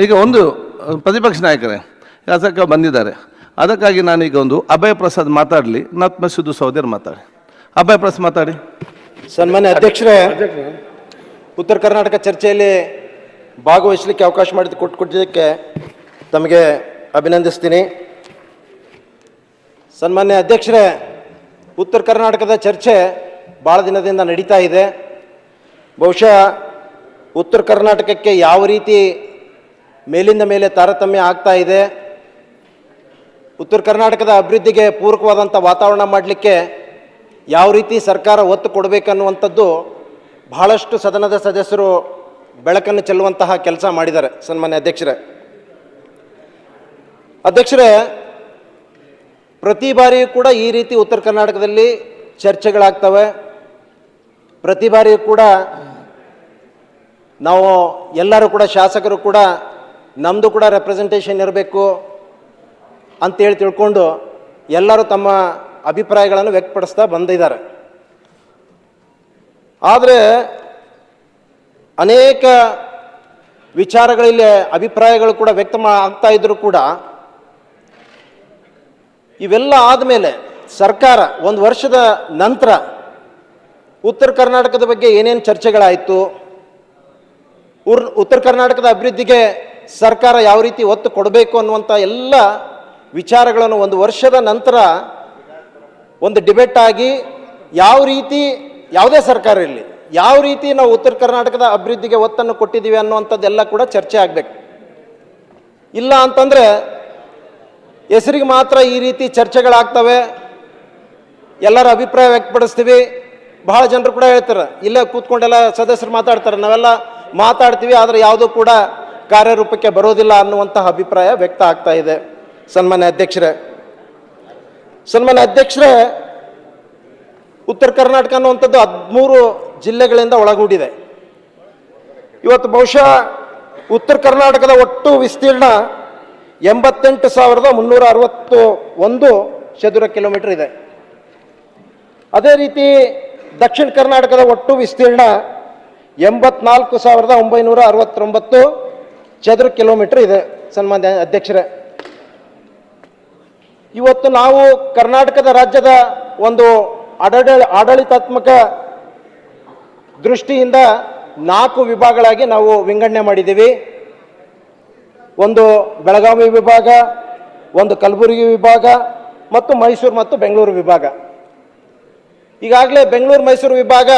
ಈಗ ಒಂದು ಪ್ರತಿಪಕ್ಷ ನಾಯಕರೇ ಶಾಸಕ ಬಂದಿದ್ದಾರೆ, ಅದಕ್ಕಾಗಿ ನಾನೀಗ ಒಂದು ಅಭಯ ಪ್ರಸಾದ್ ಮಾತಾಡಲಿ, ನತ್ಮ ಸಿದ್ದು ಸಹೋದರ್ ಮಾತಾಡಿ. ಅಭಯ ಪ್ರಸಾದ್ ಮಾತಾಡಿ. ಸನ್ಮಾನ್ಯ ಅಧ್ಯಕ್ಷರೇ, ಉತ್ತರ ಕರ್ನಾಟಕ ಚರ್ಚೆಯಲ್ಲಿ ಭಾಗವಹಿಸಲಿಕ್ಕೆ ಅವಕಾಶ ಕೊಟ್ಟಿದ್ದಕ್ಕೆ ತಮಗೆ ಅಭಿನಂದಿಸ್ತೀನಿ. ಸನ್ಮಾನ್ಯ ಅಧ್ಯಕ್ಷರೇ, ಉತ್ತರ ಕರ್ನಾಟಕದ ಚರ್ಚೆ ಭಾಳ ದಿನದಿಂದ ನಡೀತಾ ಇದೆ. ಬಹುಶಃ ಉತ್ತರ ಕರ್ನಾಟಕಕ್ಕೆ ಯಾವ ರೀತಿ ಮೇಲಿಂದ ಮೇಲೆ ತಾರತಮ್ಯ ಆಗ್ತಾ ಇದೆ, ಉತ್ತರ ಕರ್ನಾಟಕದ ಅಭಿವೃದ್ಧಿಗೆ ಪೂರಕವಾದಂಥ ವಾತಾವರಣ ಮಾಡಲಿಕ್ಕೆ ಯಾವ ರೀತಿ ಸರ್ಕಾರ ಒತ್ತು ಕೊಡಬೇಕನ್ನುವಂಥದ್ದು ಬಹಳಷ್ಟು ಸದನದ ಸದಸ್ಯರು ಬೆಳಕನ್ನು ಚೆಲ್ಲುವಂತಹ ಕೆಲಸ ಮಾಡಿದ್ದಾರೆ. ಸನ್ಮಾನ್ಯ ಅಧ್ಯಕ್ಷರೇ, ಪ್ರತಿ ಬಾರಿಯೂ ಕೂಡ ಈ ರೀತಿ ಉತ್ತರ ಕರ್ನಾಟಕದಲ್ಲಿ ಚರ್ಚೆಗಳಾಗ್ತವೆ. ಪ್ರತಿ ಬಾರಿಯೂ ಕೂಡ ನಾವು ಎಲ್ಲರೂ ಕೂಡ ಶಾಸಕರು ಕೂಡ ನಮ್ಮದು ಕೂಡ ರೆಪ್ರೆಸೆಂಟೇಷನ್ ಇರಬೇಕು ಅಂತೇಳಿ ತಿಳ್ಕೊಂಡು ಎಲ್ಲರೂ ತಮ್ಮ ಅಭಿಪ್ರಾಯಗಳನ್ನು ವ್ಯಕ್ತಪಡಿಸ್ತಾ ಬಂದಿದ್ದಾರೆ. ಆದರೆ ಅನೇಕ ವಿಚಾರಗಳಲ್ಲಿ ಅಭಿಪ್ರಾಯಗಳು ಕೂಡ ವ್ಯಕ್ತ ಆಗ್ತಾ ಇದ್ದರೂ ಕೂಡ ಇವೆಲ್ಲ ಆದಮೇಲೆ ಸರ್ಕಾರ ಒಂದು ವರ್ಷದ ನಂತರ ಉತ್ತರ ಕರ್ನಾಟಕದ ಬಗ್ಗೆ ಏನೇನು ಚರ್ಚೆಗಳಾಯಿತು, ಉತ್ತರ ಕರ್ನಾಟಕದ ಅಭಿವೃದ್ಧಿಗೆ ಸರ್ಕಾರ ಯಾವ ರೀತಿ ಒತ್ತು ಕೊಡಬೇಕು ಅನ್ನುವಂಥ ಎಲ್ಲ ವಿಚಾರಗಳನ್ನು ಒಂದು ವರ್ಷದ ನಂತರ ಒಂದು ಡಿಬೇಟ್ ಆಗಿ ಯಾವ ರೀತಿ ಯಾವುದೇ ಸರ್ಕಾರ ಇರಲಿ ಯಾವ ರೀತಿ ನಾವು ಉತ್ತರ ಕರ್ನಾಟಕದ ಅಭಿವೃದ್ಧಿಗೆ ಒತ್ತನ್ನು ಕೊಟ್ಟಿದ್ದೀವಿ ಅನ್ನುವಂಥದ್ದೆಲ್ಲ ಕೂಡ ಚರ್ಚೆ ಆಗಬೇಕು. ಇಲ್ಲ ಅಂತಂದರೆ ಹೆಸರಿಗೆ ಮಾತ್ರ ಈ ರೀತಿ ಚರ್ಚೆಗಳಾಗ್ತವೆ, ಎಲ್ಲರ ಅಭಿಪ್ರಾಯ ವ್ಯಕ್ತಪಡಿಸ್ತೀವಿ. ಬಹಳ ಜನರು ಕೂಡ ಹೇಳ್ತಾರೆ, ಇಲ್ಲೇ ಕೂತ್ಕೊಂಡೆಲ್ಲ ಸದಸ್ಯರು ಮಾತಾಡ್ತಾರೆ, ನಾವೆಲ್ಲ ಮಾತಾಡ್ತೀವಿ, ಆದರೆ ಯಾವುದೂ ಕೂಡ ಕಾರ್ಯರೂಪಕ್ಕೆ ಬರೋದಿಲ್ಲ ಅನ್ನುವಂತಹ ಅಭಿಪ್ರಾಯ ವ್ಯಕ್ತ ಆಗ್ತಾ ಇದೆ. ಸನ್ಮಾನ್ಯ ಅಧ್ಯಕ್ಷರೇ, ಉತ್ತರ ಕರ್ನಾಟಕ ಅನ್ನುವಂಥದ್ದು 13 ಜಿಲ್ಲೆಗಳಿಂದ ಒಳಗೂಡಿದೆ. ಇವತ್ತು ಬಹುಶಃ ಉತ್ತರ ಕರ್ನಾಟಕದ ಒಟ್ಟು ವಿಸ್ತೀರ್ಣ 88,361 ಚದುರ ಕಿಲೋಮೀಟರ್ ಇದೆ. ಅದೇ ರೀತಿ ದಕ್ಷಿಣ ಕರ್ನಾಟಕದ ಒಟ್ಟು ವಿಸ್ತೀರ್ಣ 84,969 ಚದುರ ಕಿಲೋಮೀಟರ್ ಇದೆ. ಸನ್ಮಾನ್ಯ ಅಧ್ಯಕ್ಷರೇ, ಇವತ್ತು ನಾವು ಕರ್ನಾಟಕದ ರಾಜ್ಯದ ಒಂದು ಆಡಳಿತಾತ್ಮಕ ದೃಷ್ಟಿಯಿಂದ 4 ವಿಭಾಗಗಳಾಗಿ ನಾವು ವಿಂಗಡಣೆ ಮಾಡಿದ್ದೀವಿ. ಒಂದು ಬೆಳಗಾವಿ ವಿಭಾಗ, ಒಂದು ಕಲಬುರಗಿ ವಿಭಾಗ ಮತ್ತು ಮೈಸೂರು ಮತ್ತು ಬೆಂಗಳೂರು ವಿಭಾಗ. ಈಗಾಗಲೇ ಬೆಂಗಳೂರು ಮೈಸೂರು ವಿಭಾಗ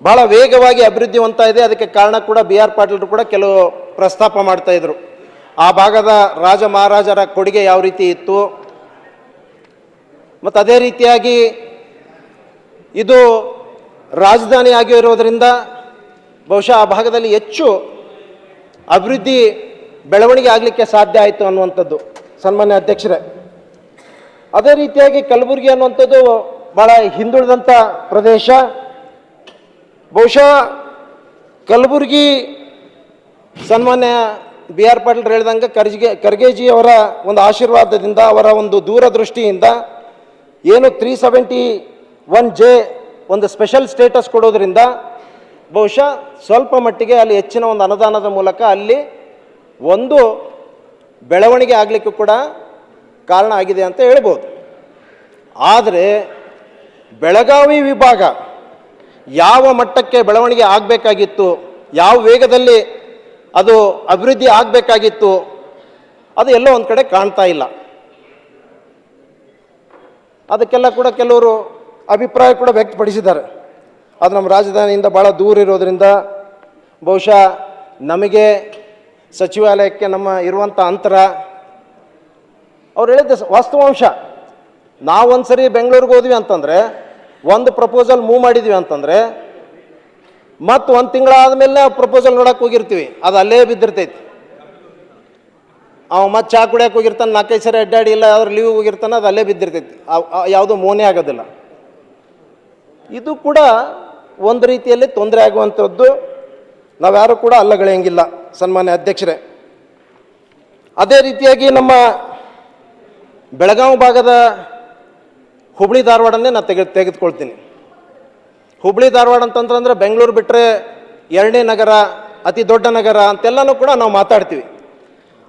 ಬಹಳ ವೇಗವಾಗಿ ಅಭಿವೃದ್ಧಿ ಹೊಂದ್ತಾ ಇದೆ. ಅದಕ್ಕೆ ಕಾರಣ ಕೂಡ BR ಪಾಟೀಲರು ಕೂಡ ಕೆಲವು ಪ್ರಸ್ತಾಪ ಮಾಡ್ತಾ ಇದ್ರು. ಆ ಭಾಗದ ರಾಜ ಮಹಾರಾಜರ ಕೊಡುಗೆ ಯಾವ ರೀತಿ ಇತ್ತು, ಮತ್ತು ಅದೇ ರೀತಿಯಾಗಿ ಇದು ರಾಜಧಾನಿ ಆಗಿರೋದ್ರಿಂದ ಬಹುಶಃ ಆ ಭಾಗದಲ್ಲಿ ಹೆಚ್ಚು ಅಭಿವೃದ್ಧಿ ಬೆಳವಣಿಗೆ ಆಗಲಿಕ್ಕೆ ಸಾಧ್ಯ ಆಯಿತು ಅನ್ನುವಂಥದ್ದು. ಸನ್ಮಾನ್ಯ ಅಧ್ಯಕ್ಷರೇ, ಅದೇ ರೀತಿಯಾಗಿ ಕಲಬುರಗಿ ಅನ್ನುವಂಥದ್ದು ಭಾಳ ಹಿಂದುಳಿದಂಥ ಪ್ರದೇಶ. ಬಹುಶಃ ಕಲಬುರಗಿ ಸನ್ಮಾನ್ಯ BR ಪಾಟೀಲ್ ಹೇಳಿದಂಗೆ ಖರ್ಗೆಜಿಯವರ ಒಂದು ಆಶೀರ್ವಾದದಿಂದ, ಅವರ ಒಂದು ದೂರದೃಷ್ಟಿಯಿಂದ ಏನು 371J ಒಂದು ಸ್ಪೆಷಲ್ ಸ್ಟೇಟಸ್ ಕೊಡೋದ್ರಿಂದ ಬಹುಶಃ ಸ್ವಲ್ಪ ಮಟ್ಟಿಗೆ ಅಲ್ಲಿ ಹೆಚ್ಚಿನ ಒಂದು ಅನುದಾನದ ಮೂಲಕ ಅಲ್ಲಿ ಒಂದು ಬೆಳವಣಿಗೆ ಆಗಲಿಕ್ಕೂ ಕೂಡ ಕಾರಣ ಆಗಿದೆ ಅಂತ ಹೇಳ್ಬೋದು. ಆದರೆ ಬೆಳಗಾವಿ ವಿಭಾಗ ಯಾವ ಮಟ್ಟಕ್ಕೆ ಬೆಳವಣಿಗೆ ಆಗಬೇಕಾಗಿತ್ತು, ಯಾವ ವೇಗದಲ್ಲಿ ಅದು ಅಭಿವೃದ್ಧಿ ಆಗಬೇಕಾಗಿತ್ತು, ಅದು ಎಲ್ಲೋ ಒಂದು ಕಡೆ ಕಾಣ್ತಾ ಇಲ್ಲ. ಅದಕ್ಕೆಲ್ಲ ಕೂಡ ಕೆಲವರು ಅಭಿಪ್ರಾಯ ಕೂಡ ವ್ಯಕ್ತಪಡಿಸಿದ್ದಾರೆ. ಅದು ನಮ್ಮ ರಾಜಧಾನಿಯಿಂದ ಭಾಳ ದೂರ ಇರೋದರಿಂದ ಬಹುಶಃ ನಮಗೆ ಸಚಿವಾಲಯಕ್ಕೆ ನಮ್ಮ ಇರುವಂಥ ಅಂತರ, ಅವ್ರು ಹೇಳಿದ್ದೆ ವಾಸ್ತವಾಂಶ. ನಾವೊಂದು ಸರಿ ಬೆಂಗಳೂರಿಗೆ ಹೋದ್ವಿ ಅಂತಂದರೆ, ಒಂದು ಪ್ರಪೋಸಲ್ ಮೂವ್ ಮಾಡಿದ್ವಿ ಅಂತಂದರೆ, ಮತ್ತು 1 ತಿಂಗಳಾದ ಮೇಲೆ ಪ್ರಪೋಸಲ್ ನೋಡಕ್ಕೆ ಹೋಗಿರ್ತೀವಿ, ಅದು ಅಲ್ಲೇ ಬಿದ್ದಿರ್ತೈತಿ. ಅವ ಮತ್ತೆ ಚಾ ಕುಡಿಯೋಕೆ ಹೋಗಿರ್ತಾನೆ, 4-5 ಸರಿ ಅಡ್ಡಾಡಿ ಇಲ್ಲ ಯಾವ್ದಾರು ಲೀವ್ ಹೋಗಿರ್ತಾನೆ, ಅದು ಅಲ್ಲೇ ಬಿದ್ದಿರ್ತೈತಿ, ಯಾವುದೂ ಮೋನೇ ಆಗೋದಿಲ್ಲ. ಇದು ಕೂಡ ಒಂದು ರೀತಿಯಲ್ಲಿ ತೊಂದರೆ ಆಗುವಂಥದ್ದು, ನಾವ್ಯಾರೂ ಕೂಡ ಅಲ್ಲಗಳೆಯಂಗಿಲ್ಲ. ಸನ್ಮಾನ್ಯ ಅಧ್ಯಕ್ಷರೇ, ಅದೇ ರೀತಿಯಾಗಿ ನಮ್ಮ ಬೆಳಗಾವಿ ಭಾಗದ ಹುಬ್ಬಳ್ಳಿ ಧಾರವಾಡನ್ನೇ ನಾನು ತೆಗೆದುಕೊಳ್ತೀನಿ. ಹುಬ್ಬಳ್ಳಿ ಧಾರವಾಡ ಅಂತಂದ್ರೆ ಬೆಂಗಳೂರು ಬಿಟ್ಟರೆ 2ನೇ ನಗರ ಅತಿ ದೊಡ್ಡ ನಗರ ಅಂತೆಲ್ಲನೂ ಕೂಡ ನಾವು ಮಾತಾಡ್ತೀವಿ.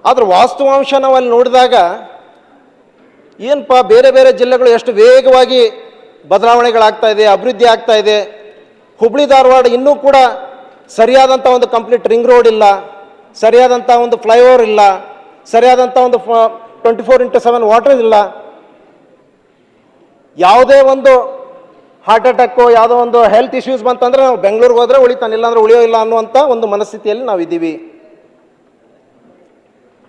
ಆದ್ರೆ ವಾಸ್ತವಾಂಶ ನಾವು ಅಲ್ಲಿ ನೋಡಿದಾಗ ಏನಪ್ಪ ಬೇರೆ ಬೇರೆ ಜಿಲ್ಲೆಗಳು ಎಷ್ಟು ವೇಗವಾಗಿ ಬದಲಾವಣೆಗಳಾಗ್ತಾ ಇದೆ, ಅಭಿವೃದ್ಧಿ ಆಗ್ತಾ ಇದೆ. ಹುಬ್ಳಿ ಧಾರವಾಡ ಇನ್ನೂ ಕೂಡ ಸರಿಯಾದಂಥ ಒಂದು ಕಂಪ್ಲೀಟ್ ರಿಂಗ್ ರೋಡ್ ಇಲ್ಲ, ಸರಿಯಾದಂಥ ಒಂದು ಫ್ಲೈಓವರ್ ಇಲ್ಲ, ಸರಿಯಾದಂಥ ಒಂದು 24x7 ವಾಟರ್ ಇಲ್ಲ. ಯಾವುದೇ ಒಂದು ಹಾರ್ಟ್ ಅಟ್ಯಾಕು ಯಾವುದೋ ಒಂದು ಹೆಲ್ತ್ ಇಶ್ಯೂಸ್ ಬಂತಂದ್ರೆ ನಾವು ಬೆಂಗಳೂರಿಗೆ ಹೋದ್ರೆ ಉಳಿತಾನೆ, ಇಲ್ಲಾಂದ್ರೆ ಉಳಿಯೋ ಇಲ್ಲ ಅನ್ನುವಂಥ ಒಂದು ಮನಸ್ಥಿತಿಯಲ್ಲಿ ನಾವಿದ್ದೀವಿ.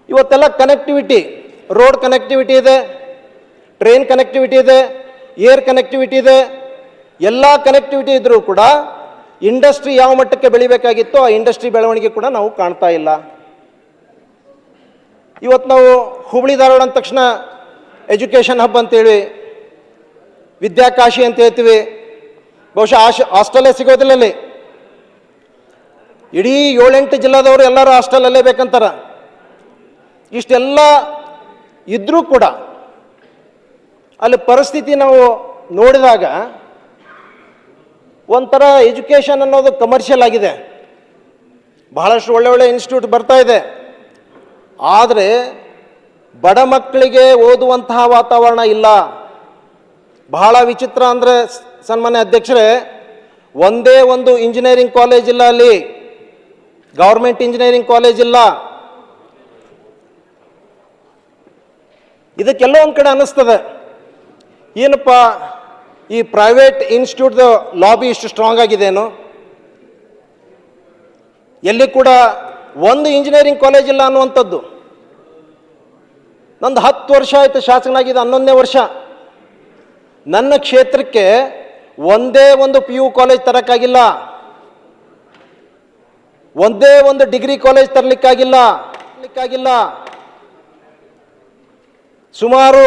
ಇವತ್ತೆಲ್ಲ ಕನೆಕ್ಟಿವಿಟಿ, ರೋಡ್ ಕನೆಕ್ಟಿವಿಟಿ ಇದೆ, ಟ್ರೈನ್ ಕನೆಕ್ಟಿವಿಟಿ ಇದೆ, ಏರ್ ಕನೆಕ್ಟಿವಿಟಿ ಇದೆ. ಎಲ್ಲ ಕನೆಕ್ಟಿವಿಟಿ ಇದ್ರೂ ಕೂಡ ಇಂಡಸ್ಟ್ರಿ ಯಾವ ಮಟ್ಟಕ್ಕೆ ಬೆಳಿಬೇಕಾಗಿತ್ತು ಆ ಇಂಡಸ್ಟ್ರಿ ಬೆಳವಣಿಗೆ ಕೂಡ ನಾವು ಕಾಣ್ತಾ ಇಲ್ಲ. ಇವತ್ತು ನಾವು ಹುಬ್ಳಿ ಧಾರವಾಡ ಅಂದ ತಕ್ಷಣ ಎಜುಕೇಷನ್ ಹಬ್ ಅಂತೇಳಿ, ವಿದ್ಯಾಕಾಶಿ ಅಂತ ಹೇಳ್ತೀವಿ. ಬಹುಶಃ ಹಾಸ್ಟೆಲ್ಲೇ ಸಿಗೋದಿಲ್ಲ ಅಲ್ಲಿ. ಇಡೀ 7-8 ಜಿಲ್ಲಾದವರು ಎಲ್ಲರೂ ಹಾಸ್ಟೆಲಲ್ಲೇ ಬೇಕಂತಾರ. ಇಷ್ಟೆಲ್ಲ ಇದ್ರೂ ಕೂಡ ಅಲ್ಲಿ ಪರಿಸ್ಥಿತಿ ನಾವು ನೋಡಿದಾಗ ಒಂಥರ ಎಜುಕೇಷನ್ ಅನ್ನೋದು ಕಮರ್ಷಿಯಲ್ ಆಗಿದೆ. ಬಹಳಷ್ಟು ಒಳ್ಳೆ ಒಳ್ಳೆ ಇನ್ಸ್ಟಿಟ್ಯೂಟ್ ಬರ್ತಾ ಇದೆ, ಆದರೆ ಬಡ ಮಕ್ಕಳಿಗೆ ಓದುವಂತಹ ವಾತಾವರಣ ಇಲ್ಲ. ಬಹಳ ವಿಚಿತ್ರ ಅಂದರೆ ಸನ್ಮಾನ್ಯ ಅಧ್ಯಕ್ಷರೇ, ಒಂದೇ ಒಂದು ಇಂಜಿನಿಯರಿಂಗ್ ಕಾಲೇಜ್ ಇಲ್ಲ ಅಲ್ಲಿ, ಗೌರ್ಮೆಂಟ್ ಇಂಜಿನಿಯರಿಂಗ್ ಕಾಲೇಜ್ ಇಲ್ಲ. ಇದಕ್ಕೆಲ್ಲೋ ಒಂದು ಕಡೆ ಅನ್ನಿಸ್ತದೆ, ಏನಪ್ಪ ಈ ಪ್ರೈವೇಟ್ ಇನ್ಸ್ಟಿಟ್ಯೂಟ್ದ ಲಾಬಿ ಇಷ್ಟು ಸ್ಟ್ರಾಂಗ್ ಆಗಿದೆಯೇನು? ಎಲ್ಲಿ ಕೂಡ ಒಂದು ಇಂಜಿನಿಯರಿಂಗ್ ಕಾಲೇಜ್ ಇಲ್ಲ ಅನ್ನುವಂಥದ್ದು. ನಂದು 10 ವರ್ಷ ಆಯಿತು ಶಾಸಕನಾಗಿದೆ, 11ನೇ ವರ್ಷ. ನನ್ನ ಕ್ಷೇತ್ರಕ್ಕೆ ಒಂದೇ ಒಂದು PU ಕಾಲೇಜ್ ತರಕ್ಕಾಗಿಲ್ಲ, ಒಂದೇ ಒಂದು ಡಿಗ್ರಿ ಕಾಲೇಜ್ ತರಲಿಕ್ಕಾಗಿಲ್ಲ. ಸುಮಾರು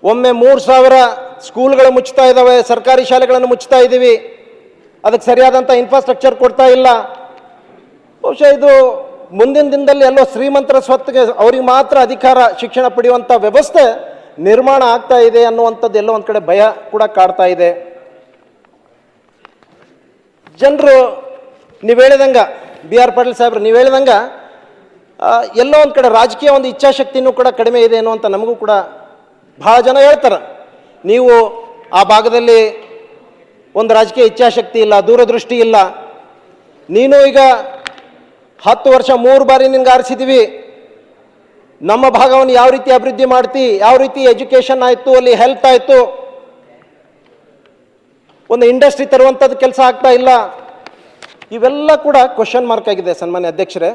ಒಮ್ಮೆ 3000 ಸ್ಕೂಲ್ಗಳು ಮುಚ್ತಾ ಇದ್ದಾವೆ, ಸರ್ಕಾರಿ ಶಾಲೆಗಳನ್ನು ಮುಚ್ತಾ ಇದ್ದೀವಿ. ಅದಕ್ಕೆ ಸರಿಯಾದಂಥ ಇನ್ಫ್ರಾಸ್ಟ್ರಕ್ಚರ್ ಕೊಡ್ತಾ ಇಲ್ಲ. ಬಹುಶಃ ಇದು ಮುಂದಿನ ದಿನದಲ್ಲಿ ಎಲ್ಲೋ ಶ್ರೀಮಂತರ ಸ್ವತ್ತಿಗೆ ಅವ್ರಿಗೆ ಮಾತ್ರ ಅಧಿಕಾರ ಶಿಕ್ಷಣ ಪಡೆಯುವಂಥ ವ್ಯವಸ್ಥೆ ನಿರ್ಮಾಣ ಆಗ್ತಾ ಇದೆ ಅನ್ನುವಂಥದ್ದು ಎಲ್ಲೋ ಒಂದು ಕಡೆ ಭಯ ಕೂಡ ಕಾಡ್ತಾ ಇದೆ. ಜನರು ನೀವು ಹೇಳಿದಂಗ, BR ಪಾಟೀಲ್ ಸಾಹೇಬ್ರು ನೀವು ಹೇಳಿದಂಗ, ಎಲ್ಲೋ ಒಂದು ಕಡೆ ರಾಜಕೀಯ ಒಂದು ಇಚ್ಛಾಶಕ್ತಿನೂ ಕೂಡ ಕಡಿಮೆ ಇದೆ ಅನ್ನುವಂಥ ನಮಗೂ ಕೂಡ ಭಾಳ ಜನ ಹೇಳ್ತಾರೆ. ನೀವು ಆ ಭಾಗದಲ್ಲಿ ಒಂದು ರಾಜಕೀಯ ಇಚ್ಛಾಶಕ್ತಿ ಇಲ್ಲ, ದೂರದೃಷ್ಟಿ ಇಲ್ಲ. ನೀನು ಈಗ 10 ವರ್ಷ 3 ಬಾರಿ ನಿನ್ಗೆ ಆರಿಸಿದ್ದೀವಿ, ನಮ್ಮ ಭಾಗವನ್ನು ಯಾವ ರೀತಿ ಅಭಿವೃದ್ಧಿ ಮಾಡ್ತಿ, ಯಾವ ರೀತಿ ಎಜುಕೇಷನ್ ಆಯಿತು, ಅಲ್ಲಿ ಹೆಲ್ತ್ ಆಯಿತು, ಒಂದು ಇಂಡಸ್ಟ್ರಿ ತರುವಂಥದ್ದು ಕೆಲಸ ಆಗ್ತಾ ಇಲ್ಲ. ಇವೆಲ್ಲ ಕೂಡ ಕ್ವಶನ್ ಮಾರ್ಕ್ ಆಗಿದೆ ಸನ್ಮಾನ್ಯ ಅಧ್ಯಕ್ಷರೇ.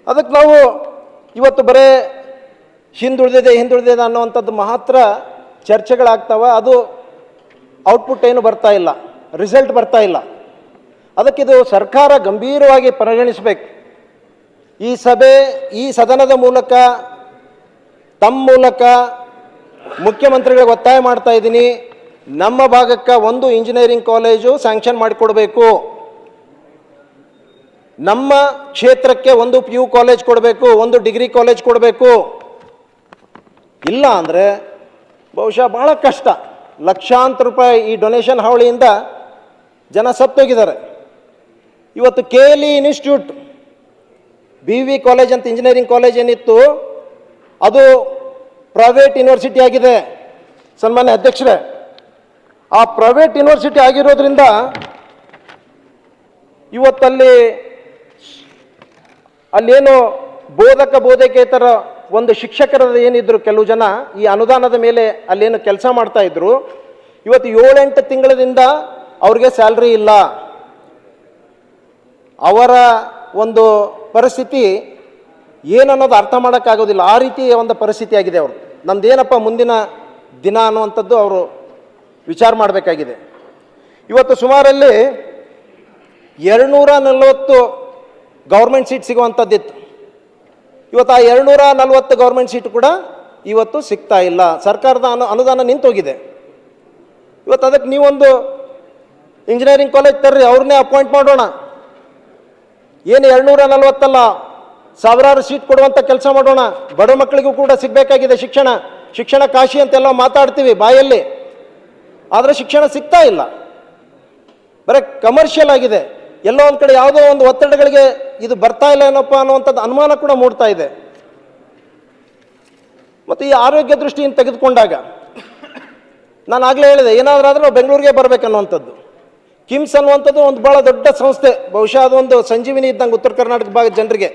ಅದಕ್ಕೆ ನಾವು ಇವತ್ತು ಬರೇ ಹಿಂದುಳಿದಿದೆ ಅನ್ನುವಂಥದ್ದು ಮಾತ್ರ ಚರ್ಚೆಗಳಾಗ್ತಾವ, ಅದು ಔಟ್ಪುಟ್ ಏನು ಬರ್ತಾ ಇಲ್ಲ, ರಿಸಲ್ಟ್ ಬರ್ತಾ ಇಲ್ಲ. ಅದಕ್ಕಿದು ಸರ್ಕಾರ ಗಂಭೀರವಾಗಿ ಪರಿಗಣಿಸಬೇಕು. ಈ ಸಭೆ, ಈ ಸದನದ ಮೂಲಕ, ತಮ್ಮ ಮೂಲಕ ಮುಖ್ಯಮಂತ್ರಿಗಳಿಗೆ ಒತ್ತಾಯ ಮಾಡ್ತಾ ಇದ್ದೀನಿ, ನಮ್ಮ ಭಾಗಕ್ಕೆ ಒಂದು ಇಂಜಿನಿಯರಿಂಗ್ ಕಾಲೇಜು ಸ್ಯಾಂಕ್ಷನ್ ಮಾಡಿಕೊಡ್ಬೇಕು, ನಮ್ಮ ಕ್ಷೇತ್ರಕ್ಕೆ ಒಂದು PU ಕಾಲೇಜ್ ಕೊಡಬೇಕು, ಒಂದು ಡಿಗ್ರಿ ಕಾಲೇಜ್ ಕೊಡಬೇಕು. ಇಲ್ಲ ಅಂದರೆ ಬಹುಶಃ ಬಹಳ ಕಷ್ಟ. ಲಕ್ಷಾಂತರ ರೂಪಾಯಿ ಈ ಡೊನೇಷನ್ ಹಾವಳಿಯಿಂದ ಜನ ಸತ್ತೋಗಿದ್ದಾರೆ. ಇವತ್ತು KLE ಇನ್ಸ್ಟಿಟ್ಯೂಟ್, BV ಕಾಲೇಜ್ ಅಂತ ಇಂಜಿನಿಯರಿಂಗ್ ಕಾಲೇಜ್ ಏನಿತ್ತು, ಅದು ಪ್ರೈವೇಟ್ ಯೂನಿವರ್ಸಿಟಿ ಆಗಿದೆ ಸನ್ಮಾನ್ಯ ಅಧ್ಯಕ್ಷರೇ. ಆ ಪ್ರೈವೇಟ್ ಯೂನಿವರ್ಸಿಟಿ ಆಗಿರೋದ್ರಿಂದ ಇವತ್ತಲ್ಲಿ ಅಲ್ಲೇನು ಬೋಧಕೇತರ ಒಂದು ಶಿಕ್ಷಕರ ಏನಿದ್ರು ಕೆಲವು ಜನ ಈ ಅನುದಾನದ ಮೇಲೆ ಅಲ್ಲೇನು ಕೆಲಸ ಮಾಡ್ತಾ ಇದ್ರು, ಇವತ್ತು 7-8 ತಿಂಗಳಿಂದ ಅವ್ರಿಗೆ ಸ್ಯಾಲ್ರಿ ಇಲ್ಲ. ಅವರ ಒಂದು ಪರಿಸ್ಥಿತಿ ಏನನ್ನೋದು ಅರ್ಥ ಮಾಡೋಕ್ಕಾಗೋದಿಲ್ಲ. ಆ ರೀತಿ ಒಂದು ಪರಿಸ್ಥಿತಿ ಆಗಿದೆ ಅವರು. ನಮ್ದೇನಪ್ಪ ಮುಂದಿನ ದಿನ ಅನ್ನುವಂಥದ್ದು ಅವರು ವಿಚಾರ ಮಾಡಬೇಕಾಗಿದೆ. ಇವತ್ತು ಸುಮಾರಲ್ಲಿ 240 ಗೌರ್ಮೆಂಟ್ ಸೀಟ್ ಸಿಗುವಂಥದ್ದಿತ್ತು. ಇವತ್ತು ಆ 240 ಗೌರ್ಮೆಂಟ್ ಸೀಟ್ ಕೂಡ ಇವತ್ತು ಸಿಗ್ತಾ ಇಲ್ಲ. ಸರ್ಕಾರದ ಅನುದಾನ ನಿಂತೋಗಿದೆ. ಇವತ್ತು ಅದಕ್ಕೆ ನೀವೊಂದು ಇಂಜಿನಿಯರಿಂಗ್ ಕಾಲೇಜ್ ತರ್ರಿ, ಅವ್ರನ್ನೇ ಅಪಾಯಿಂಟ್ ಮಾಡೋಣ. ಏನು 240 ಅಲ್ಲ, ಸಾವಿರಾರು ಸೀಟ್ ಕೊಡುವಂಥ ಕೆಲಸ ಮಾಡೋಣ. ಬಡ ಮಕ್ಕಳಿಗೂ ಕೂಡ ಸಿಗಬೇಕಾಗಿದೆ ಶಿಕ್ಷಣ ಕಾಶಿ ಅಂತೆಲ್ಲ ಮಾತಾಡ್ತೀವಿ ಬಾಯಲ್ಲಿ, ಆದರೆ ಶಿಕ್ಷಣ ಸಿಗ್ತಾ ಇಲ್ಲ. ಬರೀ ಕಮರ್ಷಿಯಲ್ ಆಗಿದೆ. ಎಲ್ಲೋ ಒಂದು ಕಡೆ ಯಾವುದೋ ಒಂದು ಒತ್ತಡಗಳಿಗೆ ಇದು ಬರ್ತಾ ಇಲ್ಲ ಏನಪ್ಪ ಅನ್ನುವಂಥದ್ದು ಅನುಮಾನ ಕೂಡ ಮೂಡ್ತಾ ಇದೆ. ಮತ್ತು ಈ ಆರೋಗ್ಯ ದೃಷ್ಟಿಯಿಂದ ತೆಗೆದುಕೊಂಡಾಗ ನಾನು ಆಗಲೇ ಹೇಳಿದೆ, ಏನಾದರೂ ಆದರೆ ನಾವು ಬೆಂಗಳೂರಿಗೆ ಬರಬೇಕನ್ನುವಂಥದ್ದು. ಕಿಮ್ಸ್ ಅನ್ನುವಂಥದ್ದು ಒಂದು ಭಾಳ ದೊಡ್ಡ ಸಂಸ್ಥೆ, ಬಹುಶಃ ಅದೊಂದು ಸಂಜೀವಿನಿ ಇದ್ದಂಗೆ ಉತ್ತರ ಕರ್ನಾಟಕ ಭಾಗದ ಜನರಿಗೆ.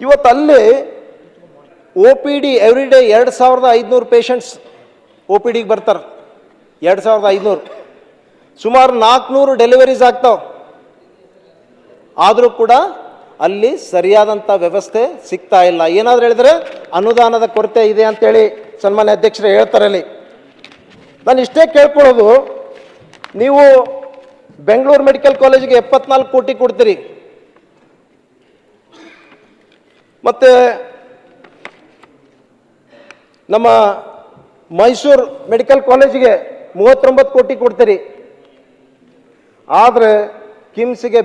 ಇವತ್ತು ಅಲ್ಲಿ OPD ಎವ್ರಿ ಡೇ 2500 ಪೇಷಂಟ್ಸ್ OPDಗೆ ಬರ್ತಾರೆ. 2500, ಸುಮಾರು 400 ಡೆಲಿವರೀಸ್ ಆಗ್ತಾವೆ. ಆದರೂ ಕೂಡ ಅಲ್ಲಿ ಸರಿಯಾದಂಥ ವ್ಯವಸ್ಥೆ ಸಿಗ್ತಾ ಇಲ್ಲ. ಏನಾದರೂ ಹೇಳಿದ್ರೆ ಅನುದಾನದ ಕೊರತೆ ಇದೆ ಅಂತೇಳಿ ಸನ್ಮಾನ್ಯ ಅಧ್ಯಕ್ಷರು ಹೇಳ್ತಾರೆ. ಅಲ್ಲಿ ನಾನು ಇಷ್ಟೇ ಕೇಳ್ಕೊಳ್ಳೋದು, ನೀವು ಬೆಂಗಳೂರು ಮೆಡಿಕಲ್ ಕಾಲೇಜಿಗೆ 74 ಕೋಟಿ ಕೊಡ್ತೀರಿ, ಮತ್ತು ನಮ್ಮ ಮೈಸೂರು ಮೆಡಿಕಲ್ ಕಾಲೇಜಿಗೆ 39 ಕೋಟಿ ಕೊಡ್ತೀರಿ, ಆದರೆ ಕಿಮ್ಸ್ಗೆ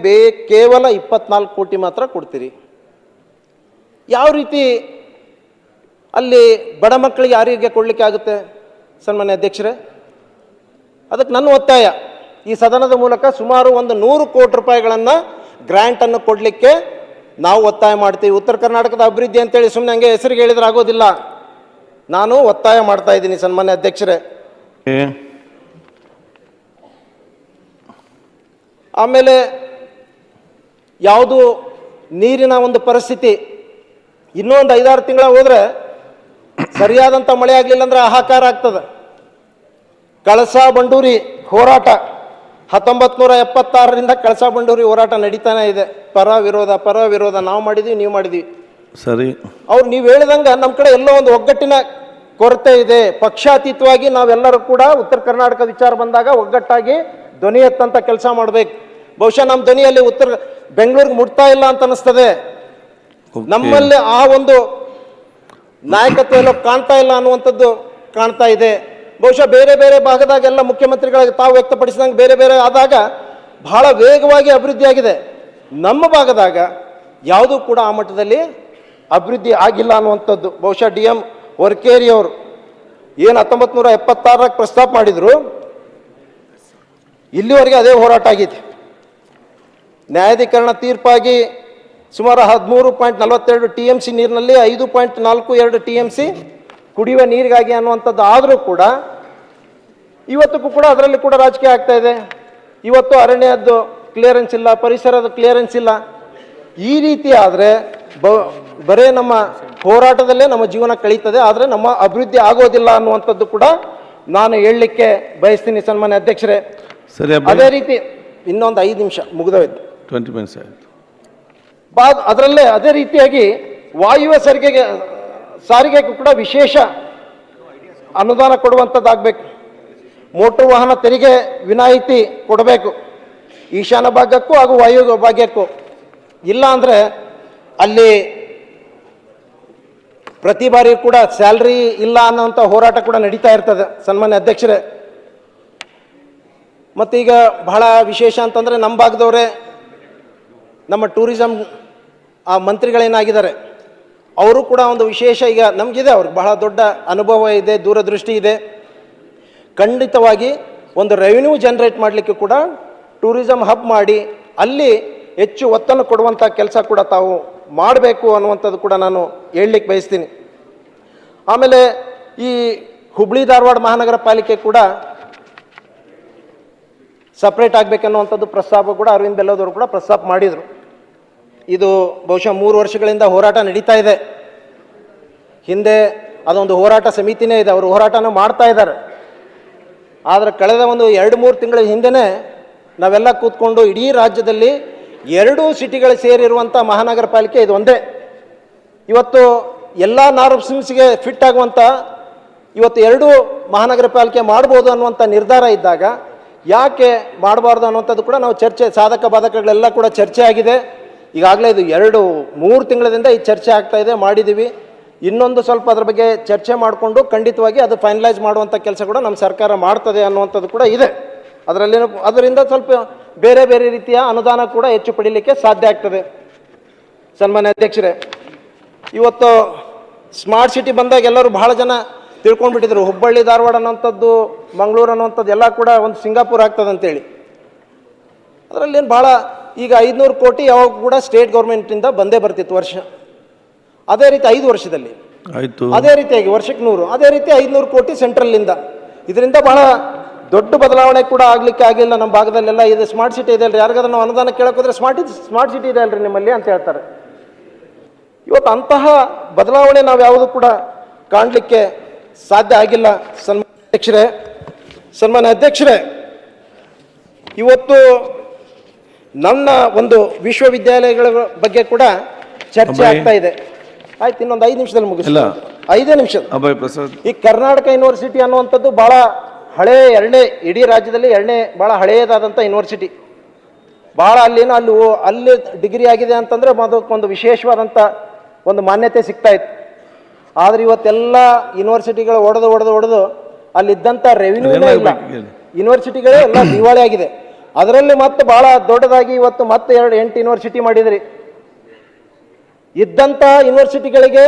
ಕೇವಲ 24 ಕೋಟಿ ಮಾತ್ರ ಕೊಡ್ತೀರಿ. ಯಾವ ರೀತಿ ಅಲ್ಲಿ ಬಡ ಮಕ್ಕಳಿಗೆ ಆರೋಗ್ಯ ಕೊಡಲಿಕ್ಕೆ ಆಗುತ್ತೆ ಸನ್ಮಾನ್ಯ ಅಧ್ಯಕ್ಷರೇ? ಅದಕ್ಕೆ ನನ್ನ ಒತ್ತಾಯ, ಈ ಸದನದ ಮೂಲಕ ಸುಮಾರು 100 ಕೋಟಿ ರೂಪಾಯಿಗಳನ್ನು ಗ್ರ್ಯಾಂಟನ್ನು ಕೊಡಲಿಕ್ಕೆ ನಾವು ಒತ್ತಾಯ ಮಾಡ್ತೀವಿ. ಉತ್ತರ ಕರ್ನಾಟಕದ ಅಭಿವೃದ್ಧಿ ಅಂತೇಳಿ ಸುಮ್ಮನೆ ಹಂಗೆ ಹೆಸರಿಗೆ ಹೇಳಿದ್ರೆ ಆಗೋದಿಲ್ಲ. ನಾನು ಒತ್ತಾಯ ಮಾಡ್ತಾ ಇದ್ದೀನಿ ಸನ್ಮಾನ್ಯ ಅಧ್ಯಕ್ಷರೇ. ಆಮೇಲೆ ಯಾವುದು ನೀರಿನ ಒಂದು ಪರಿಸ್ಥಿತಿ, ಇನ್ನೂ ಒಂದು 5-6 ತಿಂಗಳ ಹೋದರೆ ಸರಿಯಾದಂಥ ಮಳೆ ಆಗಲಿಲ್ಲ ಅಂದ್ರೆ ಹಾಹಾಕಾರ ಆಗ್ತದೆ. ಕಳಸಾ ಬಂಡೂರಿ ಹೋರಾಟ 1976ರಿಂದ ಕಳಸಾ ಬಂಡೂರಿ ಹೋರಾಟ ನಡೀತಾನೆ ಇದೆ. ಪರ ವಿರೋಧ ನಾವು ಮಾಡಿದ್ವಿ, ನೀವು ಮಾಡಿದ್ವಿ. ಸರಿ, ಅವ್ರು ನೀವು ಹೇಳಿದಂಗೆ ನಮ್ಮ ಕಡೆ ಎಲ್ಲೋ ಒಂದು ಒಗ್ಗಟ್ಟಿನ ಕೊರತೆ ಇದೆ. ಪಕ್ಷಾತೀತವಾಗಿ ನಾವೆಲ್ಲರೂ ಕೂಡ ಉತ್ತರ ಕರ್ನಾಟಕ ವಿಚಾರ ಬಂದಾಗ ಒಗ್ಗಟ್ಟಾಗಿ ಧ್ವನಿ ಎತ್ತಂತ ಕೆಲಸ ಮಾಡಬೇಕು. ಬಹುಶಃ ನಮ್ಮ ಧ್ವನಿಯಲ್ಲಿ ಬೆಂಗಳೂರಿಗೆ ಮುಟ್ತಾ ಇಲ್ಲ ಅಂತ ಅನಿಸ್ತದೆ. ನಮ್ಮಲ್ಲಿ ಆ ಒಂದು ನಾಯಕತ್ವ ಎಲ್ಲೋ ಕಾಣ್ತಾ ಇಲ್ಲ ಅನ್ನುವಂಥದ್ದು ಕಾಣ್ತಾ ಇದೆ. ಬಹುಶಃ ಬೇರೆ ಬೇರೆ ಭಾಗದಾಗೆಲ್ಲ ಮುಖ್ಯಮಂತ್ರಿಗಳಿಗೆ ತಾವು ವ್ಯಕ್ತಪಡಿಸಿದಂಗೆ ಬೇರೆ ಬೇರೆ ಆದಾಗ ಬಹಳ ವೇಗವಾಗಿ ಅಭಿವೃದ್ಧಿ ಆಗಿದೆ. ನಮ್ಮ ಭಾಗದಾಗ ಯಾವುದೂ ಕೂಡ ಆ ಮಟ್ಟದಲ್ಲಿ ಅಭಿವೃದ್ಧಿ ಆಗಿಲ್ಲ ಅನ್ನುವಂಥದ್ದು. ಬಹುಶಃ DM ವರ್ಕೇರಿ ಅವರು ಏನು 1976 ಪ್ರಸ್ತಾಪ ಮಾಡಿದ್ರು, ಇಲ್ಲಿವರೆಗೆ ಅದೇ ಹೋರಾಟ ಆಗಿದೆ. ನ್ಯಾಯಾಧೀಕರಣ ತೀರ್ಪಾಗಿ ಸುಮಾರು 13.42 TMC ನೀರಿನಲ್ಲಿ 5.42 TMC ಕುಡಿಯುವ ನೀರಿಗಾಗಿ ಅನ್ನುವಂಥದ್ದು ಆದರೂ ಕೂಡ ಇವತ್ತಕ್ಕೂ ಕೂಡ ಅದರಲ್ಲಿ ಕೂಡ ರಾಜಕೀಯ ಆಗ್ತಾ ಇದೆ. ಇವತ್ತು ಅರಣ್ಯದ್ದು ಕ್ಲಿಯರೆನ್ಸ್ ಇಲ್ಲ, ಪರಿಸರದ ಕ್ಲಿಯರೆನ್ಸ್ ಇಲ್ಲ. ಈ ರೀತಿ ಆದರೆ ಬರೇ ನಮ್ಮ ಹೋರಾಟದಲ್ಲೇ ನಮ್ಮ ಜೀವನ ಕಳೀತದೆ, ಆದರೆ ನಮ್ಮ ಅಭಿವೃದ್ಧಿ ಆಗೋದಿಲ್ಲ ಅನ್ನುವಂಥದ್ದು ಕೂಡ ನಾನು ಹೇಳಲಿಕ್ಕೆ ಬಯಸ್ತೀನಿ ಸನ್ಮಾನ್ಯ ಅಧ್ಯಕ್ಷರೇ. ಸರಿ, ಅದೇ ರೀತಿ ಇನ್ನೊಂದು 5 ನಿಮಿಷ ಮುಗಿದೋಯ್ತು, 20 minutes ಆಯಿತು. ಅದರಲ್ಲೇ ಅದೇ ರೀತಿಯಾಗಿ ವಾಯುವ್ಯ ಸಾರಿಗೆಗೂ ಕೂಡ ವಿಶೇಷ ಅನುದಾನ ಕೊಡುವಂಥದ್ದಾಗಬೇಕು. ಮೋಟರ್ ವಾಹನ ತೆರಿಗೆ ವಿನಾಯಿತಿ ಕೊಡಬೇಕು ಈಶಾನ್ಯ ಭಾಗಕ್ಕೂ ಹಾಗೂ ವಾಯು ಭಾಗಕ್ಕೂ. ಇಲ್ಲ ಅಂದರೆ ಅಲ್ಲಿ ಪ್ರತಿ ಬಾರಿ ಕೂಡ ಸ್ಯಾಲ್ರಿ ಇಲ್ಲ ಅನ್ನೋಂಥ ಹೋರಾಟ ಕೂಡ ನಡೀತಾ ಇರ್ತದೆ ಸನ್ಮಾನ್ಯ ಅಧ್ಯಕ್ಷರೇ. ಮತ್ತೀಗ ಬಹಳ ವಿಶೇಷ ಅಂತಂದರೆ ನಮ್ಮ ಭಾಗದವರೇ ನಮ್ಮ ಟೂರಿಸಂ ಆ ಮಂತ್ರಿಗಳೇನಾಗಿದ್ದಾರೆ ಅವರು ಕೂಡ ಒಂದು ವಿಶೇಷ ಈಗ ನಮಗಿದೆ, ಅವ್ರಿಗೆ ಬಹಳ ದೊಡ್ಡ ಅನುಭವ ಇದೆ, ದೂರದೃಷ್ಟಿ ಇದೆ. ಖಂಡಿತವಾಗಿ ಒಂದು ರೆವಿನ್ಯೂ ಜನರೇಟ್ ಮಾಡಲಿಕ್ಕೆ ಕೂಡ ಟೂರಿಸಂ ಹಬ್ ಮಾಡಿ ಅಲ್ಲಿ ಹೆಚ್ಚು ಒತ್ತನ್ನು ಕೊಡುವಂಥ ಕೆಲಸ ಕೂಡ ತಾವು ಮಾಡಬೇಕು ಅನ್ನುವಂಥದ್ದು ಕೂಡ ನಾನು ಹೇಳಲಿಕ್ಕೆ ಬಯಸ್ತೀನಿ. ಆಮೇಲೆ ಈ ಹುಬ್ಳಿ ಧಾರವಾಡ ಮಹಾನಗರ ಪಾಲಿಕೆ ಕೂಡ ಸಪ್ರೇಟ್ ಆಗಬೇಕನ್ನುವಂಥದ್ದು ಪ್ರಸ್ತಾಪ ಕೂಡ ಅರವಿಂದ್ ಬೆಲ್ಲದವರು ಕೂಡ ಪ್ರಸ್ತಾಪ ಮಾಡಿದರು. ಇದು ಬಹುಶಃ 3 ವರ್ಷಗಳಿಂದ ಹೋರಾಟ ನಡೀತಾ ಇದೆ. ಹಿಂದೆ ಅದೊಂದು ಹೋರಾಟ ಸಮಿತಿನೇ ಇದೆ, ಅವರು ಹೋರಾಟನ ಮಾಡ್ತಾ ಇದ್ದಾರೆ. ಆದರೆ ಕಳೆದ ಒಂದು 2-3 ತಿಂಗಳ ಹಿಂದೆನೇ ನಾವೆಲ್ಲ ಕೂತ್ಕೊಂಡು ಇಡೀ ರಾಜ್ಯದಲ್ಲಿ 2 ಸಿಟಿಗಳು ಸೇರಿರುವಂಥ ಮಹಾನಗರ ಪಾಲಿಕೆ ಇದು ಒಂದೇ. ಇವತ್ತು ಎಲ್ಲ ನಾರ್ಮ್ಸ್ಗೆ ಫಿಟ್ ಆಗುವಂಥ ಇವತ್ತು 2 ಮಹಾನಗರ ಪಾಲಿಕೆ ಮಾಡ್ಬೋದು ಅನ್ನುವಂಥ ನಿರ್ಧಾರ ಇದ್ದಾಗ ಯಾಕೆ ಮಾಡಬಾರ್ದು ಅನ್ನುವಂಥದ್ದು ಕೂಡ ನಾವು ಚರ್ಚೆ, ಸಾಧಕ ಬಾಧಕಗಳೆಲ್ಲ ಕೂಡ ಚರ್ಚೆ ಆಗಿದೆ. ಈಗಾಗಲೇ ಇದು 2-3 ತಿಂಗಳಿಂದ ಈ ಚರ್ಚೆ ಆಗ್ತಾ ಇದೆ, ಮಾಡಿದ್ದೀವಿ. ಇನ್ನೊಂದು ಸ್ವಲ್ಪ ಅದ್ರ ಬಗ್ಗೆ ಚರ್ಚೆ ಮಾಡಿಕೊಂಡು ಖಂಡಿತವಾಗಿ ಅದು ಫೈನಲೈಸ್ ಮಾಡುವಂಥ ಕೆಲಸ ಕೂಡ ನಮ್ಮ ಸರ್ಕಾರ ಮಾಡ್ತದೆ ಅನ್ನುವಂಥದ್ದು ಕೂಡ ಇದೆ. ಅದರಿಂದ ಸ್ವಲ್ಪ ಬೇರೆ ಬೇರೆ ರೀತಿಯ ಅನುದಾನ ಕೂಡ ಹೆಚ್ಚು ಪಡೀಲಿಕ್ಕೆ ಸಾಧ್ಯ ಆಗ್ತದೆ. ಸನ್ಮಾನ್ಯ ಅಧ್ಯಕ್ಷರೇ, ಇವತ್ತು ಸ್ಮಾರ್ಟ್ ಸಿಟಿ ಬಂದಾಗ ಎಲ್ಲರೂ ಬಹಳ ಜನ ತಿಳ್ಕೊಂಡ್ಬಿಟ್ಟಿದ್ರು, ಹುಬ್ಬಳ್ಳಿ ಧಾರವಾಡ ಅನ್ನೋಂಥದ್ದು, ಮಂಗಳೂರು ಅನ್ನೋಂಥದ್ದು ಎಲ್ಲ ಕೂಡ ಒಂದು ಸಿಂಗಾಪುರ್ ಆಗ್ತದೆ ಅಂತೇಳಿ. ಅದರಲ್ಲಿ ಏನು ಭಾಳ ಈಗ 500 ಕೋಟಿ ಯಾವಾಗ ಕೂಡ ಸ್ಟೇಟ್ ಗೌರ್ಮೆಂಟಿಂದ ಬಂದೇ ಬರ್ತಿತ್ತು ವರ್ಷ. ಅದೇ ರೀತಿ 5 ವರ್ಷದಲ್ಲಿ ಆಯಿತು, ಅದೇ ರೀತಿಯಾಗಿ ವರ್ಷಕ್ಕೆ 100, ಅದೇ ರೀತಿ 500 ಕೋಟಿ ಸೆಂಟ್ರಲ್ಲಿಂದ. ಇದರಿಂದ ಬಹಳ ದೊಡ್ಡ ಬದಲಾವಣೆ ಕೂಡ ಆಗಲಿಕ್ಕೆ ಆಗಿಲ್ಲ ನಮ್ಮ ಭಾಗದಲ್ಲೆಲ್ಲ. ಇದು ಸ್ಮಾರ್ಟ್ ಸಿಟಿ ಇದೆ ಅಲ್ರಿ, ಯಾರಿಗಾದ್ರೂ ನಾವು ಅನುದಾನ ಕೇಳಕ್ಕೆ ಹೋದ್ರೆ ಸ್ಮಾರ್ಟ್ ಸಿಟಿ ಇದೆ ಅಲ್ರಿ ನಿಮ್ಮಲ್ಲಿ ಅಂತ ಹೇಳ್ತಾರೆ. ಇವತ್ತು ಅಂತಹ ಬದಲಾವಣೆ ನಾವು ಯಾವುದು ಕೂಡ ಕಾಣಲಿಕ್ಕೆ ಸಾಧ್ಯ ಆಗಿಲ್ಲ. ಸನ್ಮಾನ್ಯ ಅಧ್ಯಕ್ಷರೇ, ಇವತ್ತು ನನ್ನ ಒಂದು ವಿಶ್ವವಿದ್ಯಾಲಯಗಳ ಬಗ್ಗೆ ಕೂಡ ಚರ್ಚೆ ಆಗ್ತಾ ಇದೆ. ಆಯ್ತು, ಇನ್ನೊಂದು 5 ನಿಮಿಷದಲ್ಲಿ ಮುಗಿಸಿಲ್ಲ, 5 ನಿಮಿಷ. ಅಭಯ್ ಪ್ರಸಾದ್, ಈ ಕರ್ನಾಟಕ ಯೂನಿವರ್ಸಿಟಿ ಅನ್ನುವಂಥದ್ದು ಬಹಳ ಹಳೆ, ಇಡೀ ರಾಜ್ಯದಲ್ಲಿ 2ನೇ ಬಹಳ ಹಳೆಯದಾದಂಥ ಯೂನಿವರ್ಸಿಟಿ. ಬಹಳ ಅಲ್ಲಿ ಡಿಗ್ರಿ ಆಗಿದೆ ಅಂತಂದ್ರೆ ಅದಕ್ಕೊಂದು ವಿಶೇಷವಾದಂಥ ಒಂದು ಮಾನ್ಯತೆ ಸಿಗ್ತಾ ಇತ್ತು. ಆದ್ರೆ ಇವತ್ತೆಲ್ಲ ಯೂನಿವರ್ಸಿಟಿಗಳು ಒಡೆದು ಅಲ್ಲಿದ್ದಂಥ ರೆವಿನ್ಯೂ ಇಲ್ಲ, ಯೂನಿವರ್ಸಿಟಿಗಳೇ ಎಲ್ಲ ದಿವಾಳಿ ಆಗಿದೆ. ಅದರಲ್ಲಿ ಮತ್ತೆ ಬಹಳ ದೊಡ್ಡದಾಗಿ ಇವತ್ತು ಮತ್ತೆ 8 ಯೂನಿವರ್ಸಿಟಿ ಮಾಡಿದ್ರಿ. ಇದ್ದಂಥ ಯೂನಿವರ್ಸಿಟಿಗಳಿಗೆ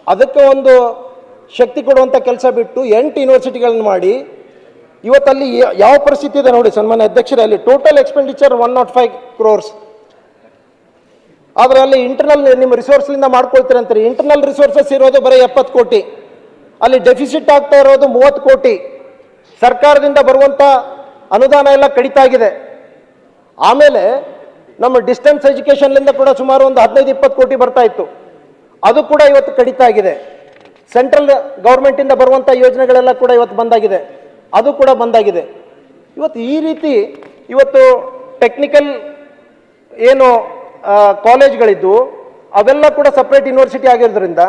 ಅದಕ್ಕೆ ಒಂದು ಶಕ್ತಿ ಕೊಡುವಂಥ ಕೆಲಸ ಬಿಟ್ಟು 8 ಯೂನಿವರ್ಸಿಟಿಗಳನ್ನು ಮಾಡಿ ಇವತ್ತಲ್ಲಿ ಯಾವ ಪರಿಸ್ಥಿತಿ ಇದೆ ನೋಡಿ ಸನ್ಮಾನ್ಯ ಅಧ್ಯಕ್ಷರೇ. ಅಲ್ಲಿ ಟೋಟಲ್ ಎಕ್ಸ್ಪೆಂಡಿಚರ್ 105 crores. ಆದರೆ ಅಲ್ಲಿ ಇಂಟರ್ನಲ್ ನಿಮ್ಮ ರಿಸೋರ್ಸ್ಲಿಂದ ಮಾಡ್ಕೊಳ್ತೀರಂತೀರಿ. ಇಂಟರ್ನಲ್ ರಿಸೋರ್ಸಸ್ ಇರೋದು ಬರೀ 70 ಕೋಟಿ, ಅಲ್ಲಿ ಡೆಫಿಸಿಟ್ ಆಗ್ತಾ ಇರೋದು 30 ಕೋಟಿ. ಸರ್ಕಾರದಿಂದ ಬರುವಂಥ ಅನುದಾನ ಎಲ್ಲ ಕಡಿತಾ ಆಗಿದೆ. ಆಮೇಲೆ ನಮ್ಮ ಡಿಸ್ಟೆನ್ಸ್ ಎಜುಕೇಷನ್ಲಿಂದ ಕೂಡ ಸುಮಾರು ಒಂದು 15-20 ಕೋಟಿ ಬರ್ತಾ ಇತ್ತು, ಅದು ಕೂಡ ಇವತ್ತು ಕಡಿತಾ ಆಗಿದೆ. ಸೆಂಟ್ರಲ್ ಗೌರ್ಮೆಂಟಿಂದ ಬರುವಂಥ ಯೋಜನೆಗಳೆಲ್ಲ ಕೂಡ ಇವತ್ತು ಬಂದಾಗಿದೆ, ಅದು ಕೂಡ ಬಂದಾಗಿದೆ. ಇವತ್ತು ಈ ರೀತಿ ಇವತ್ತು ಟೆಕ್ನಿಕಲ್ ಏನು ಕಾಲೇಜ್ಗಳಿದ್ದು ಅವೆಲ್ಲ ಕೂಡ ಸಪ್ರೇಟ್ ಯೂನಿವರ್ಸಿಟಿ ಆಗಿರೋದ್ರಿಂದ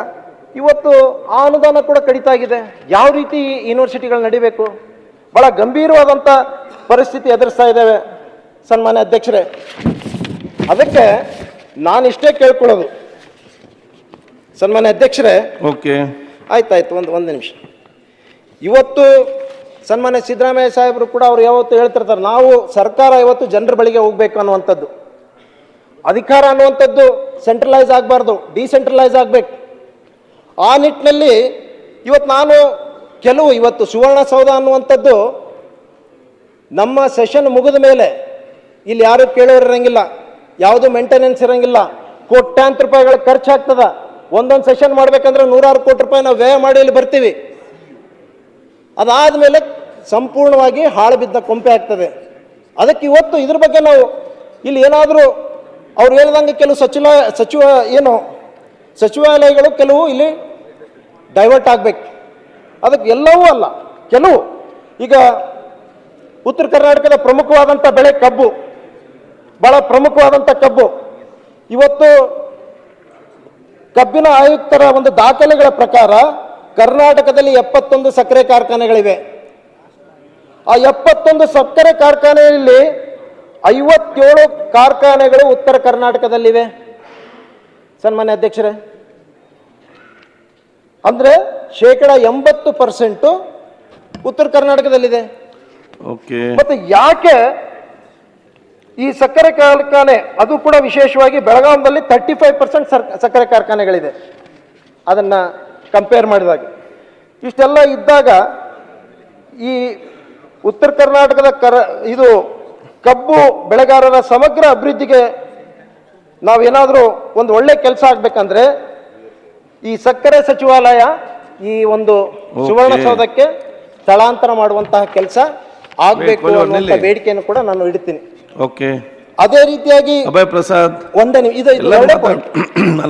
ಇವತ್ತು ಆ ಅನುದಾನ ಕೂಡ ಕಡಿತಾ ಆಗಿದೆ. ಯಾವ ರೀತಿ ಯೂನಿವರ್ಸಿಟಿಗಳು ನಡಿಬೇಕು? ಬಹಳ ಗಂಭೀರವಾದಂಥ ಪರಿಸ್ಥಿತಿ ಎದುರಿಸ್ತಾ ಇದ್ದೇವೆ ಸನ್ಮಾನ್ಯ ಅಧ್ಯಕ್ಷರೇ. ಅದಕ್ಕೆ ನಾನಿಷ್ಟೇ ಕೇಳ್ಕೊಳ್ಳೋದು ಸನ್ಮಾನ್ಯ ಅಧ್ಯಕ್ಷರೇ. ಓಕೆ, ಆಯ್ತಾಯ್ತು, ಒಂದು ನಿಮಿಷ. ಇವತ್ತು ಸನ್ಮಾನ್ಯ ಸಿದ್ದರಾಮಯ್ಯ ಸಾಹೇಬರು ಕೂಡ ಅವ್ರು ಯಾವತ್ತು ಹೇಳ್ತಿರ್ತಾರೆ, ನಾವು ಸರ್ಕಾರ ಇವತ್ತು ಜನರ ಬಳಿಗೆ ಹೋಗ್ಬೇಕು ಅನ್ನುವಂಥದ್ದು. ಅಧಿಕಾರ ಅನ್ನುವಂಥದ್ದು ಸೆಂಟ್ರಲೈಸ್ ಆಗಬಾರ್ದು, ಡಿಸೆಂಟ್ರಲೈಸ್ ಆಗಬೇಕು. ಆ ನಿಟ್ಟಿನಲ್ಲಿ ಇವತ್ತು ನಾನು ಇವತ್ತು ಸುವರ್ಣಸೌಧ ಅನ್ನುವಂಥದ್ದು ನಮ್ಮ ಸೆಷನ್ ಮುಗಿದ ಮೇಲೆ ಇಲ್ಲಿ ಯಾರು ಕೇಳೋರು ಇರಂಗಿಲ್ಲ, ಯಾವುದು ಮೇಂಟೆನೆನ್ಸ್ ಇರಂಗಿಲ್ಲ, ಕೋಟ್ಯಾಂತರ ರೂಪಾಯಿಗಳು ಖರ್ಚಾಗ್ತದ. ಒಂದೊಂದು ಸೆಷನ್ ಮಾಡ್ಬೇಕಂದ್ರೆ 100 ಕೋಟಿ ರೂಪಾಯಿ ನಾವು ವ್ಯಯ ಮಾಡಿ ಇಲ್ಲಿ ಬರ್ತೀವಿ. ಅದಾದಮೇಲೆ ಸಂಪೂರ್ಣವಾಗಿ ಹಾಳು ಬಿದ್ದ ಕೊಂಪೆ ಆಗ್ತದೆ. ಅದಕ್ಕೆ ಇವತ್ತು ಇದ್ರ ಬಗ್ಗೆ ನಾವು ಇಲ್ಲಿ ಏನಾದರೂ ಅವ್ರು ಹೇಳ್ದಂಗೆ ಕೆಲವು ಸಚಿವಾಲಯಗಳು ಕೆಲವು ಇಲ್ಲಿ ಡೈವರ್ಟ್ ಆಗಬೇಕು. ಅದಕ್ಕೆ ಎಲ್ಲವೂ ಅಲ್ಲ, ಕೆಲವು. ಈಗ ಉತ್ತರ ಕರ್ನಾಟಕದ ಪ್ರಮುಖವಾದಂಥ ಬೆಳೆ ಕಬ್ಬು, ಬಹಳ ಪ್ರಮುಖವಾದಂಥ ಕಬ್ಬು. ಇವತ್ತು ಕಬ್ಬಿನ ಆಯುಕ್ತರ ಒಂದು ದಾಖಲೆಗಳ ಪ್ರಕಾರ ಕರ್ನಾಟಕದಲ್ಲಿ 71 ಸಕ್ಕರೆ ಕಾರ್ಖಾನೆಗಳಿವೆ. ಆ 71 ಸಕ್ಕರೆ ಕಾರ್ಖಾನೆಯಲ್ಲಿ 57 ಕಾರ್ಖಾನೆಗಳು ಉತ್ತರ ಕರ್ನಾಟಕದಲ್ಲಿವೆ ಸನ್ಮಾನ್ಯ ಅಧ್ಯಕ್ಷರೇ. ಅಂದ್ರೆ 80% ಉತ್ತರ ಕರ್ನಾಟಕದಲ್ಲಿದೆ. ಮತ್ತೆ ಯಾಕೆ ಈ ಸಕ್ಕರೆ ಕಾರ್ಖಾನೆ, ಅದು ಕೂಡ ವಿಶೇಷವಾಗಿ ಬೆಳಗಾವಿಯಲ್ಲಿ 35% ಸಕ್ಕರೆ ಕಾರ್ಖಾನೆಗಳಿದೆ ಅದನ್ನ ಕಂಪೇರ್ ಮಾಡಿದಾಗ. ಇಷ್ಟೆಲ್ಲ ಇದ್ದಾಗ ಈ ಉತ್ತರ ಕರ್ನಾಟಕದ ಇದು ಕಬ್ಬು ಬೆಳೆಗಾರರ ಸಮಗ್ರ ಅಭಿವೃದ್ಧಿಗೆ ನಾವೇನಾದರೂ ಒಂದು ಒಳ್ಳೆ ಕೆಲಸ ಆಗ್ಬೇಕಂದ್ರೆ ಈ ಸಕ್ಕರೆ ಸಚಿವಾಲಯ ಈ ಒಂದು ಸುವರ್ಣಸೌಧಕ್ಕೆ ಸ್ಥಳಾಂತರ ಮಾಡುವಂತಹ ಕೆಲಸ ಆಗಬೇಕು ಅನ್ನುವಂಥ ಬೇಡಿಕೆಯನ್ನು ಕೂಡ ನಾನು ಇಡ್ತೀನಿ. ಓಕೆ, ಅದೇ ರೀತಿಯಾಗಿ ಅಭಯ್ ಪ್ರಸಾದ್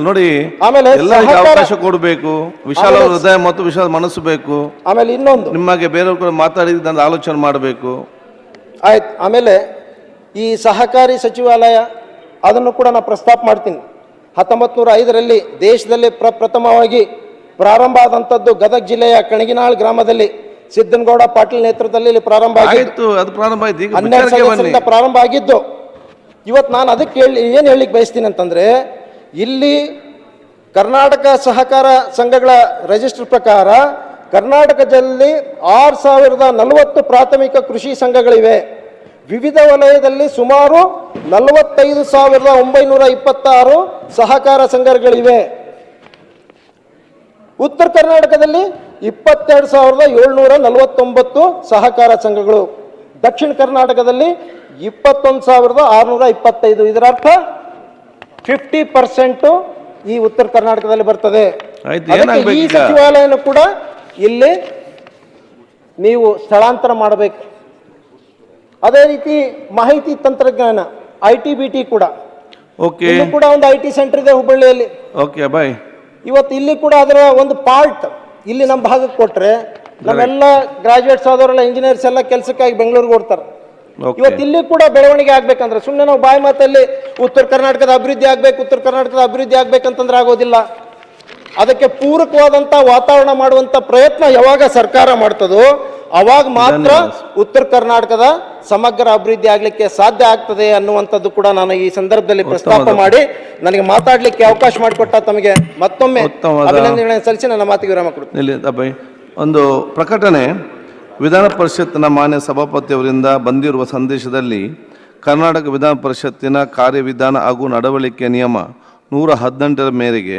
ನೋಡಿ, ಆಮೇಲೆ ಅವಕಾಶ ಕೊಡಬೇಕು, ವಿಶಾಲ ಹೃದಯ ಮತ್ತು ವಿಶಾಲ ಮನಸ್ಸು ಬೇಕು. ಆಮೇಲೆ ಇನ್ನೊಂದು ನಿಮಗೆ ಬೇರೆಯವ್ರು ಕೂಡ ಮಾತಾಡಿದ ಆಲೋಚನೆ ಮಾಡಬೇಕು. ಆಯ್ತು. ಆಮೇಲೆ ಈ ಸಹಕಾರಿ ಸಚಿವಾಲಯ ಅದನ್ನು ಕೂಡ ನಾನು ಪ್ರಸ್ತಾಪ ಮಾಡ್ತೀನಿ. 1905ರಲ್ಲಿ ದೇಶದಲ್ಲಿ ಪ್ರಥಮವಾಗಿ ಪ್ರಾರಂಭ ಆದಂಥದ್ದು ಗದಗ ಜಿಲ್ಲೆಯ ಕಣಗಿನಾಳ್ ಗ್ರಾಮದಲ್ಲಿ ಸಿದ್ದನಗೌಡ ಪಾಟೀಲ್ ನೇತೃತ್ವದಲ್ಲಿ ಪ್ರಾರಂಭ ಆಗಿತ್ತು. 12 ಸದಸ್ಯರಿಂದ ಪ್ರಾರಂಭ ಆಗಿದ್ದು. ಇವತ್ತು ನಾನು ಅದಕ್ಕೆ ಏನು ಹೇಳಲಿಕ್ಕೆ ಬಯಸ್ತೀನಿ ಅಂತಂದ್ರೆ, ಇಲ್ಲಿ ಕರ್ನಾಟಕ ಸಹಕಾರ ಸಂಘಗಳ ರಿಜಿಸ್ಟರ್ ಪ್ರಕಾರ ಕರ್ನಾಟಕದಲ್ಲಿ 6040 ಪ್ರಾಥಮಿಕ ಕೃಷಿ ಸಂಘಗಳಿವೆ. ವಿವಿಧ ವಲಯದಲ್ಲಿ ಸುಮಾರು 45,926 ಸಹಕಾರ ಸಂಘಗಳಿವೆ. ಉತ್ತರ ಕರ್ನಾಟಕದಲ್ಲಿ 22,749 ಸಹಕಾರ ಸಂಘಗಳು. ದಕ್ಷಿಣ ಕರ್ನಾಟಕದಲ್ಲಿ 21,625. ಇದರ ಅರ್ಥ 50% ಈ ಉತ್ತರ ಕರ್ನಾಟಕದಲ್ಲಿ ಬರ್ತದೆ. ಆಯ್ತು, ಅದಕ್ಕೆ ಏನಾಗ್ಬೇಕು ಈ ಈಗ? ಸಚಿವಾಲಯನು ಕೂಡ ಇಲ್ಲಿ ನೀವು ಸ್ಥಳಾಂತರ ಮಾಡಬೇಕು. ಅದೇ ರೀತಿ ಮಾಹಿತಿ ತಂತ್ರಜ್ಞಾನ IT-BT ಕೂಡ, ಓಕೆ ಇಲ್ಲಿ ಕೂಡ ಒಂದು IT ಸೆಂಟರ್ ಇದೆ ಹುಬ್ಬಳ್ಳಿಯಲ್ಲಿ. Okay bye. ಇವತ್ತು ಇಲ್ಲಿ ಕೂಡ ಅದರ ಒಂದು ಪಾರ್ಟ್ ಇಲ್ಲಿ ನಮ್ಮ ಭಾಗಕ್ಕೆ ಕೊಟ್ರೆ ನಮ್ಮೆಲ್ಲ ಗ್ರಾಜುಯೇಟ್ಸ್ ಆದವರೆಲ್ಲ ಇಂಜಿನಿಯರ್ಸ್ ಎಲ್ಲ ಕೆಲಸಕ್ಕಾಗಿ ಬೆಂಗಳೂರಿಗೆ ಓಡ್ತಾರೆ. ಓಕೆ ಇವತ್ತು ಇಲ್ಲಿ ಕೂಡ ಬೆಳವಣಿಗೆ ಆಗ್ಬೇಕಂದ್ರೆ ಸುಮ್ಮನೆ ನಾವು ಬಾಯಿ ಮಾತಲ್ಲಿ ಉತ್ತರ ಕರ್ನಾಟಕದ ಅಭಿವೃದ್ಧಿ ಆಗ್ಬೇಕು, ಉತ್ತರ ಕರ್ನಾಟಕದ ಅಭಿವೃದ್ಧಿ ಆಗ್ಬೇಕಂತಂದ್ರೆ ಆಗೋದಿಲ್ಲ. ಅದಕ್ಕೆ ಪೂರಕವಾದಂತ ವಾತಾವರಣ ಮಾಡುವಂತ ಪ್ರಯತ್ನ ಯಾವಾಗ ಸರ್ಕಾರ ಮಾಡ್ತದೋ ಅವಾಗ ಮಾತ್ರ ಉತ್ತರ ಕರ್ನಾಟಕದ ಸಮಗ್ರ ಅಭಿವೃದ್ಧಿ ಆಗ್ಲಿಕ್ಕೆ ಸಾಧ್ಯ ಆಗ್ತದೆ ಅನ್ನುವಂಥದ್ದು ಕೂಡ ನಾನು ಈ ಸಂದರ್ಭದಲ್ಲಿ ಪ್ರಸ್ತಾಪ ಮಾಡಿ ನನಗೆ ಮಾತಾಡ್ಲಿಕ್ಕೆ ಅವಕಾಶ ಮಾಡಿಕೊಟ್ಟ ತಮಗೆ ಮತ್ತೊಮ್ಮೆ ಅಭಿನಂದನೆ ಸಲ್ಲಿಸಿ ನನ್ನ ಮಾತಿಗೆ ವಿರಾಮ ಕೊಡ್ತೀನಿ. ಇಲ್ಲಿ ಅಬ್ಬಾಯಿ, ಒಂದು ಪ್ರಕಟಣೆ. ವಿಧಾನ ಪರಿಷತ್ತಿನ ಮಾನ್ಯ ಸಭಾಪತಿಯವರಿಂದ ಬಂದಿರುವ ಸಂದೇಶದಲ್ಲಿ ಕರ್ನಾಟಕ ವಿಧಾನ ಪರಿಷತ್ತಿನ ಕಾರ್ಯವಿಧಾನ ಹಾಗೂ ನಡವಳಿಕೆ ನಿಯಮ 118 ಮೇರೆಗೆ